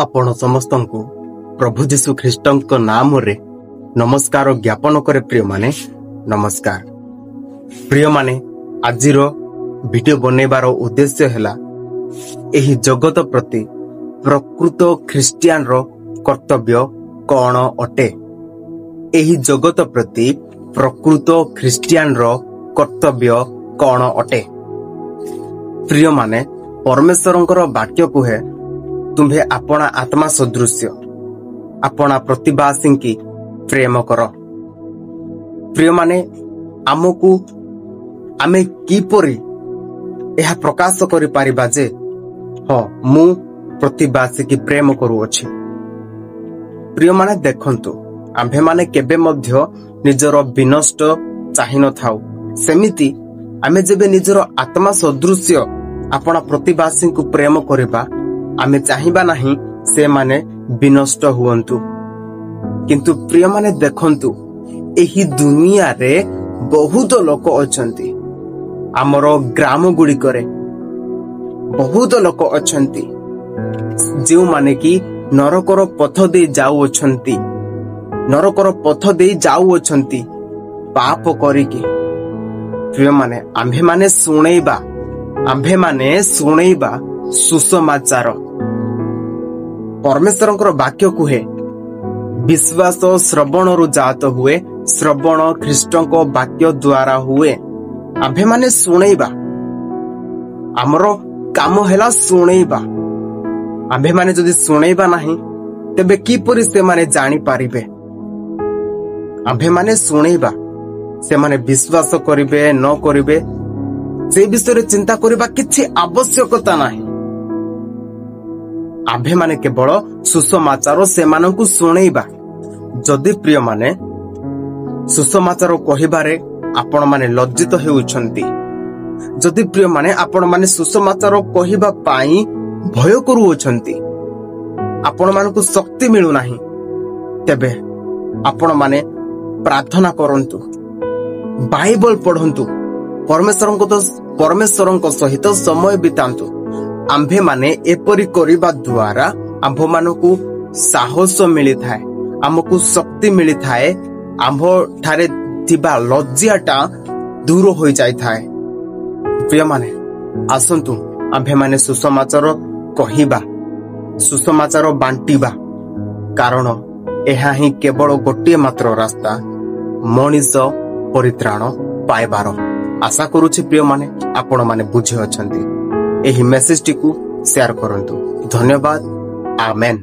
आपण समस्तंकु प्रभु जीशु ख्रीष्टंक नाम रे नमस्कार ज्ञापन करे। प्रिय माने नमस्कार। प्रिय माने आजिर वीडियो बनैबार उद्देश्य हैला एही जगत प्रति प्रकृत ख्रिस्टियान रो कर्तव्य कौन अटे। एही जगत प्रति प्रकृत ख्रिस्टियान रो कर्तव्य कौन अटे। प्रिय माने परमेश्वरंकर वाक्य कुहे तुम्हे अपना आत्मा सदृश्य अपना प्रतिवासी की प्रेम कर। प्रिय माने आमको आमे किपरि यह प्रकाश करि पारिबा जे हाँ मु प्रतिवासी की प्रेम करूअछि। प्रिय माने देखंतु आम्भे माने केबे मध्य निजर विनष्ट चाहि न थाउ। सेमिति आमे जेबे निजर आत्मा सदृश्य अपना प्रतिवासी को प्रेम करिबा आमे चाहिबा नहीं से माने विनष्ट हुअन्तु। किंतु प्रिय माने देखंतु एही दुनिया रे बहुत लोक अछंती। हमर ग्राम गुडी करे बहुत लोक अछंती जेउ माने कि नरकर पथ दे जाउ अछंती, नरकर पथ दे जाउ अछंती पाप करिके। प्रिय माने आम्भे माने सुनेइबा सुसमाचार। परमेश्वरंकर वाक्य कुहे विश्वास श्रवण रु जात हुए, श्रवण ख्रीष्टंक वाक्य द्वारा हुए। आम्भे माने सुनेइबा, हमरो काम हैला सुनेइबा। आम्भे माने जदि सुनेइबा नहीं तेबे किपरि से माने जानि पारिबे। आम्भे माने सुनेइबा, से माने विश्वास करिबे न करिबे से विषय चिंता करिबा किछि आवश्यकता नहीं। आम्भे माने केवल सुसमाचार से मानकु सुनेइबा। जदि प्रिय माने सुसमाचार कहिबारे आपण माने लज्जित हेउछंती, जदि प्रिय माने आपण माने सुसमाचार कहिबा पाई भय करूछंती, आपण मानकु शक्ति मिलु नाही, तेबे आपण माने प्रार्थना करंतु, बाइबल पढंतु, परमेश्वरंक सहित समय बितांतु। आम्भे माने एपरि करिबा द्वारा आम्भ मानकु साहस मिली थाए, आमको शक्ति मिली थाए, आम्भ ठारे थिबा लज्जाटा दूर हो जाय थाए। प्रिय माने आसंतु आम्भे माने सुसमाचार कहिबा, सुसमाचार बांटीबा, कारण एहा ही केवल गोटे मात्र रास्ता मनीष परित्राण पाइबार। आशा करूछि प्रिय माने आपण माने बुझी अछंती। एही मेसेज टी को शेयर करंतु। धन्यवाद। आमेन।